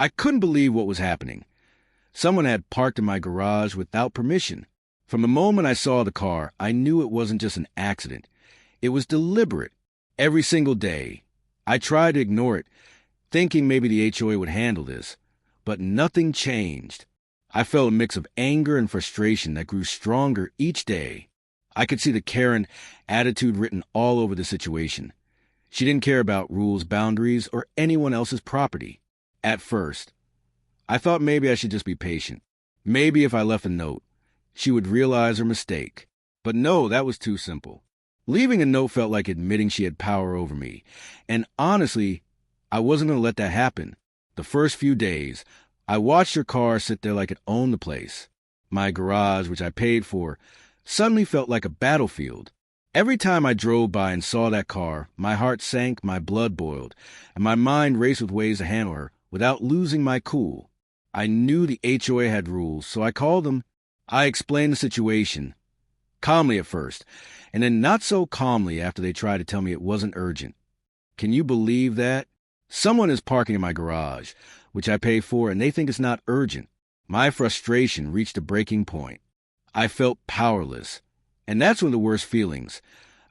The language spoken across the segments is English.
I couldn't believe what was happening. Someone had parked in my garage without permission. From the moment I saw the car, I knew it wasn't just an accident. It was deliberate. Every single day, I tried to ignore it, thinking maybe the HOA would handle this. But nothing changed. I felt a mix of anger and frustration that grew stronger each day. I could see the Karen attitude written all over the situation. She didn't care about rules, boundaries, or anyone else's property. At first, I thought maybe I should just be patient. Maybe if I left a note, she would realize her mistake. But no, that was too simple. Leaving a note felt like admitting she had power over me. And honestly, I wasn't going to let that happen. The first few days, I watched her car sit there like it owned the place. My garage, which I paid for, suddenly felt like a battlefield. Every time I drove by and saw that car, my heart sank, my blood boiled, and my mind raced with ways to handle her without losing my cool. I knew the HOA had rules, so I called them. I explained the situation, calmly at first, and then not so calmly after they tried to tell me it wasn't urgent. Can you believe that? Someone is parking in my garage, which I pay for, and they think it's not urgent. My frustration reached a breaking point. I felt powerless. And that's one of the worst feelings,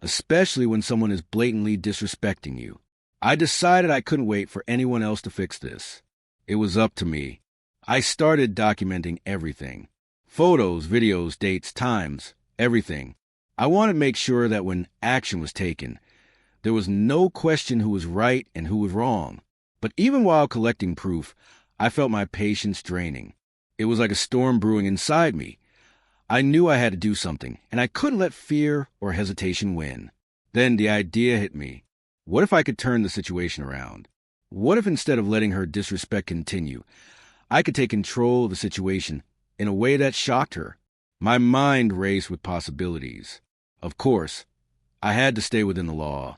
especially when someone is blatantly disrespecting you. I decided I couldn't wait for anyone else to fix this. It was up to me. I started documenting everything. Photos, videos, dates, times, everything. I wanted to make sure that when action was taken, there was no question who was right and who was wrong. But even while collecting proof, I felt my patience draining. It was like a storm brewing inside me. I knew I had to do something, and I couldn't let fear or hesitation win. Then the idea hit me. What if I could turn the situation around? What if instead of letting her disrespect continue, I could take control of the situation in a way that shocked her? My mind raced with possibilities. Of course, I had to stay within the law,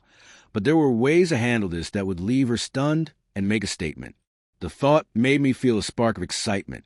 but there were ways to handle this that would leave her stunned and make a statement. The thought made me feel a spark of excitement,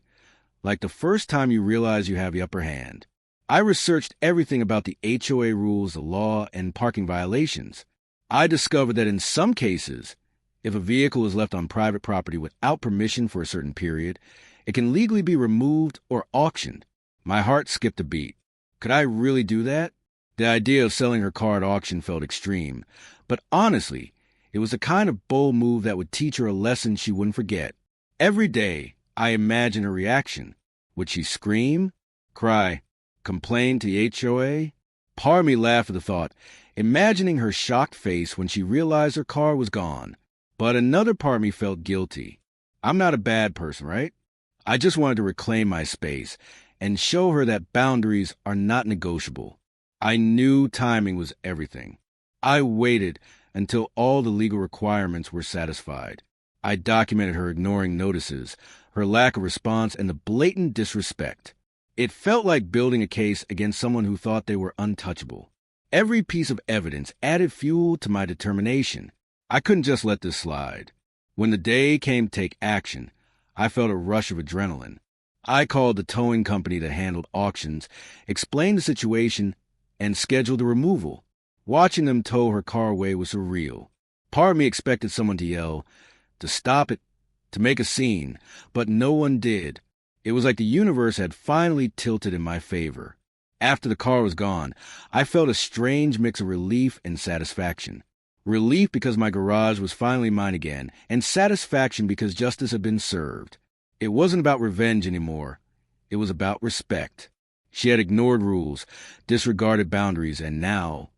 like the first time you realize you have the upper hand. I researched everything about the HOA rules, the law, and parking violations. I discovered that in some cases, if a vehicle is left on private property without permission for a certain period, it can legally be removed or auctioned. My heart skipped a beat. Could I really do that? The idea of selling her car at auction felt extreme, but honestly, it was the kind of bold move that would teach her a lesson she wouldn't forget. Every day, I imagined her reaction. Would she scream, cry, complain to the HOA? Part of me laughed at the thought, imagining her shocked face when she realized her car was gone. But another part of me felt guilty. I'm not a bad person, right? I just wanted to reclaim my space and show her that boundaries are not negotiable. I knew timing was everything. I waited until all the legal requirements were satisfied. I documented her ignoring notices, her lack of response, and the blatant disrespect. It felt like building a case against someone who thought they were untouchable. Every piece of evidence added fuel to my determination. I couldn't just let this slide. When the day came to take action, I felt a rush of adrenaline. I called the towing company that handled auctions, explained the situation, and scheduled a removal. Watching them tow her car away was surreal. Part of me expected someone to yell, to stop it, to make a scene, but no one did. It was like the universe had finally tilted in my favor. After the car was gone, I felt a strange mix of relief and satisfaction. Relief because my garage was finally mine again, and satisfaction because justice had been served. It wasn't about revenge anymore. It was about respect. She had ignored rules, disregarded boundaries, and now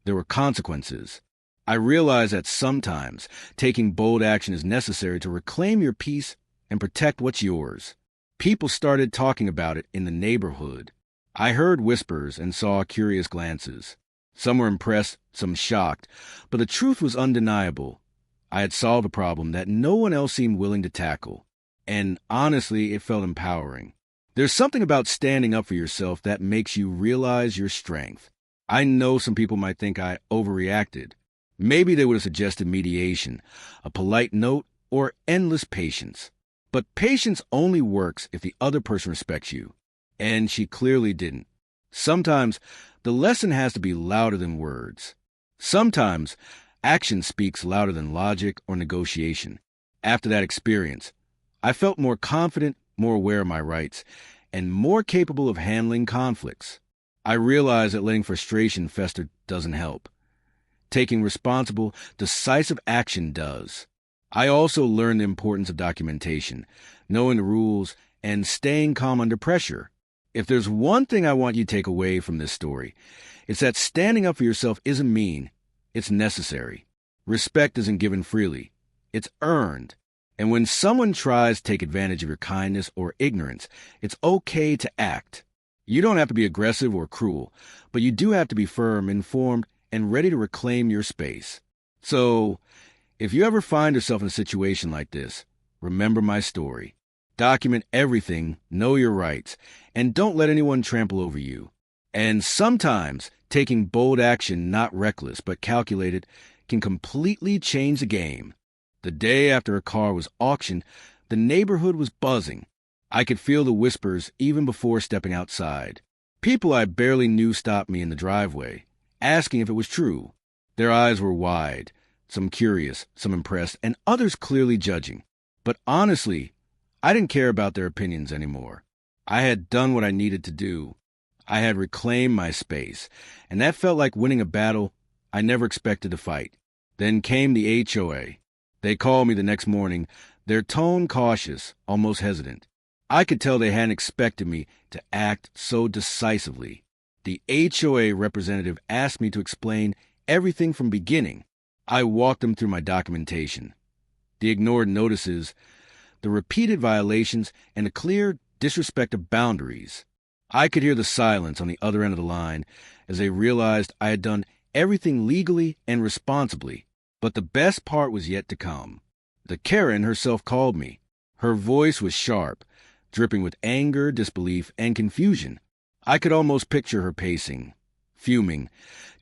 there were consequences. I realized that sometimes taking bold action is necessary to reclaim your peace and protect what's yours. People started talking about it in the neighborhood. I heard whispers and saw curious glances. Some were impressed, some shocked, but the truth was undeniable. I had solved a problem that no one else seemed willing to tackle, and honestly, it felt empowering. There's something about standing up for yourself that makes you realize your strength. I know some people might think I overreacted. Maybe they would have suggested mediation, a polite note, or endless patience. But patience only works if the other person respects you. And she clearly didn't. Sometimes the lesson has to be louder than words. Sometimes action speaks louder than logic or negotiation. After that experience, I felt more confident, more aware of my rights, and more capable of handling conflicts. I realized that letting frustration fester doesn't help. Taking responsible, decisive action does. I also learned the importance of documentation, knowing the rules, and staying calm under pressure. If there's one thing I want you to take away from this story, it's that standing up for yourself isn't mean, it's necessary. Respect isn't given freely, it's earned. And when someone tries to take advantage of your kindness or ignorance, it's okay to act. You don't have to be aggressive or cruel, but you do have to be firm, informed, and ready to reclaim your space. So, if you ever find yourself in a situation like this, remember my story. Document everything, know your rights, and don't let anyone trample over you. And sometimes, taking bold action, not reckless but calculated, can completely change the game. The day after a car was auctioned, the neighborhood was buzzing. I could feel the whispers even before stepping outside. People I barely knew stopped me in the driveway, asking if it was true. Their eyes were wide, some curious, some impressed, and others clearly judging. But honestly, I didn't care about their opinions anymore. I had done what I needed to do. I had reclaimed my space, and that felt like winning a battle I never expected to fight. Then came the HOA. They called me the next morning, their tone cautious, almost hesitant. I could tell they hadn't expected me to act so decisively. The HOA representative asked me to explain everything from beginning. I walked them through my documentation, the ignored notices, the repeated violations, and the clear disrespect of boundaries. I could hear the silence on the other end of the line as they realized I had done everything legally and responsibly. But the best part was yet to come. The Karen herself called me. Her voice was sharp, dripping with anger, disbelief, and confusion. I could almost picture her pacing, fuming,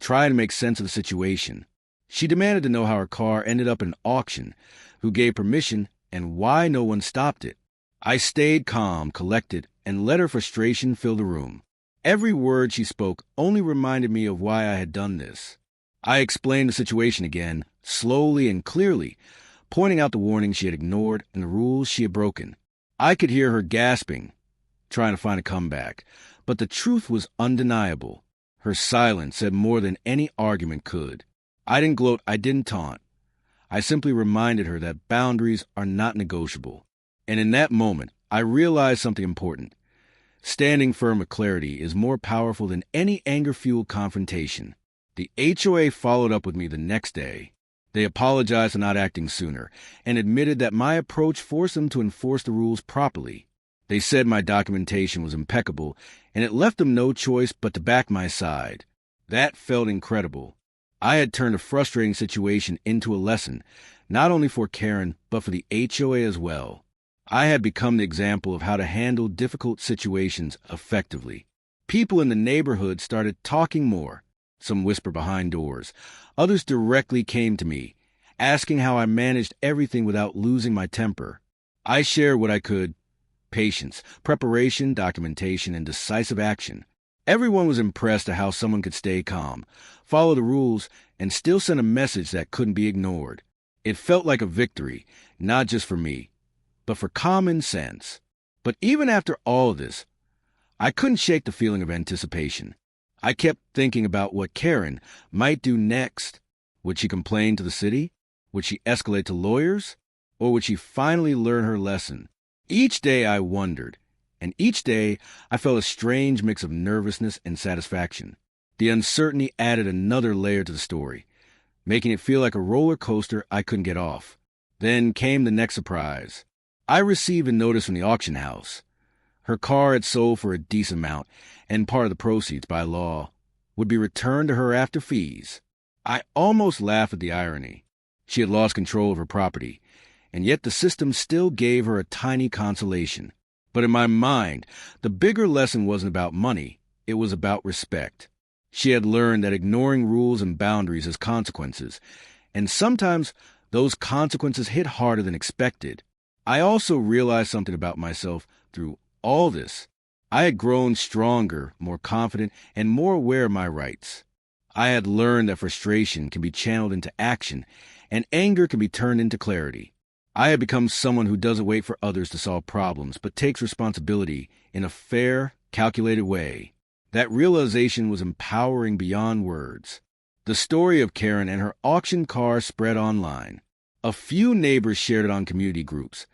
trying to make sense of the situation. She demanded to know how her car ended up in an auction, who gave permission, and why no one stopped it. I stayed calm, collected, and let her frustration fill the room. Every word she spoke only reminded me of why I had done this. I explained the situation again, slowly and clearly, pointing out the warnings she had ignored and the rules she had broken. I could hear her gasping, trying to find a comeback, but the truth was undeniable. Her silence said more than any argument could. I didn't gloat, I didn't taunt. I simply reminded her that boundaries are not negotiable. And in that moment, I realized something important. Standing firm with clarity is more powerful than any anger-fueled confrontation. The HOA followed up with me the next day. They apologized for not acting sooner and admitted that my approach forced them to enforce the rules properly. They said my documentation was impeccable, and it left them no choice but to back my side. That felt incredible. I had turned a frustrating situation into a lesson, not only for Karen, but for the HOA as well. I had become the example of how to handle difficult situations effectively. People in the neighborhood started talking more. Some whispered behind doors. Others directly came to me, asking how I managed everything without losing my temper. I shared what I could: patience, preparation, documentation, and decisive action. Everyone was impressed at how someone could stay calm, follow the rules, and still send a message that couldn't be ignored. It felt like a victory, not just for me, but for common sense. But even after all of this, I couldn't shake the feeling of anticipation. I kept thinking about what Karen might do next. Would she complain to the city? Would she escalate to lawyers? Or would she finally learn her lesson? Each day I wondered, and each day I felt a strange mix of nervousness and satisfaction. The uncertainty added another layer to the story, making it feel like a roller coaster I couldn't get off. Then came the next surprise. I received a notice from the auction house. Her car had sold for a decent amount, and part of the proceeds, by law, would be returned to her after fees. I almost laughed at the irony. She had lost control of her property, and yet the system still gave her a tiny consolation. But in my mind, the bigger lesson wasn't about money, it was about respect. She had learned that ignoring rules and boundaries has consequences, and sometimes those consequences hit harder than expected. I also realized something about myself through all this. I had grown stronger, more confident, and more aware of my rights. I had learned that frustration can be channeled into action, and anger can be turned into clarity. I had become someone who doesn't wait for others to solve problems, but takes responsibility in a fair, calculated way. That realization was empowering beyond words. The story of Karen and her auction car spread online. A few neighbors shared it on community groups,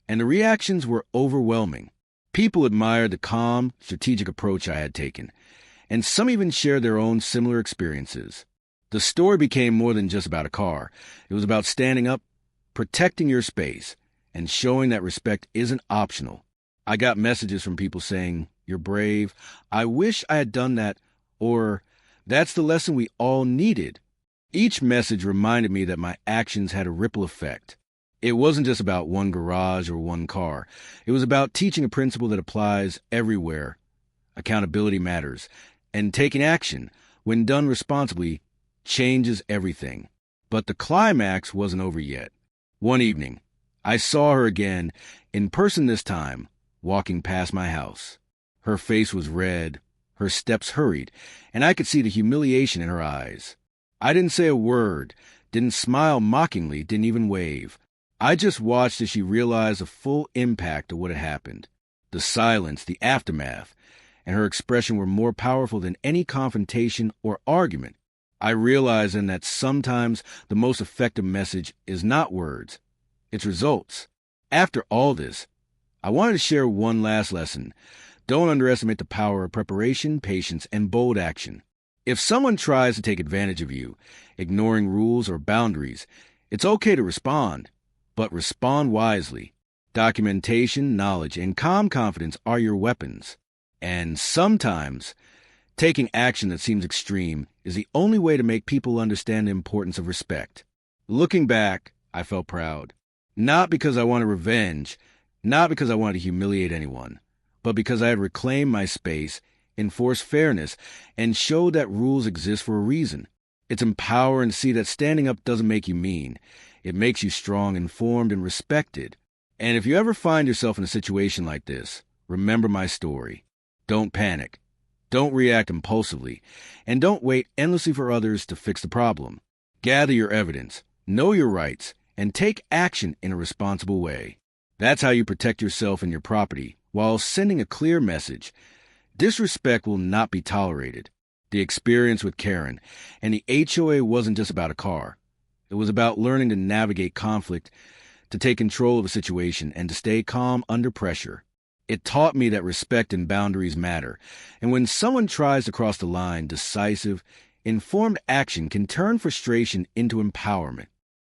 and the reactions were overwhelming. People admired the calm, strategic approach I had taken, and some even shared their own similar experiences. The story became more than just about a car. It was about standing up, protecting your space, and showing that respect isn't optional. I got messages from people saying, "You're brave. I wish I had done that," or "That's the lesson we all needed." Each message reminded me that my actions had a ripple effect. It wasn't just about one garage or one car. It was about teaching a principle that applies everywhere. Accountability matters, and taking action, when done responsibly, changes everything. But the climax wasn't over yet. One evening, I saw her again, in person this time, walking past my house. Her face was red, her steps hurried, and I could see the humiliation in her eyes. I didn't say a word, didn't smile mockingly, didn't even wave. I just watched as she realized the full impact of what had happened. The silence, the aftermath, and her expression were more powerful than any confrontation or argument. I realized then that sometimes the most effective message is not words, it's results. After all this, I wanted to share one last lesson. Don't underestimate the power of preparation, patience, and bold action. If someone tries to take advantage of you, ignoring rules or boundaries, it's okay to respond, but respond wisely. Documentation, knowledge, and calm confidence are your weapons. And sometimes, taking action that seems extreme is the only way to make people understand the importance of respect. Looking back, I felt proud. Not because I wanted revenge, not because I wanted to humiliate anyone, but because I had reclaimed my space, enforced fairness, and showed that rules exist for a reason. It's empowering to see that standing up doesn't make you mean. It makes you strong, informed, and respected. And if you ever find yourself in a situation like this, remember my story. Don't panic. Don't react impulsively. And don't wait endlessly for others to fix the problem. Gather your evidence, know your rights, and take action in a responsible way. That's how you protect yourself and your property while sending a clear message. Disrespect will not be tolerated. The experience with Karen and the HOA wasn't just about a car. It was about learning to navigate conflict, to take control of a situation, and to stay calm under pressure. It taught me that respect and boundaries matter, and when someone tries to cross the line, decisive, informed action can turn frustration into empowerment.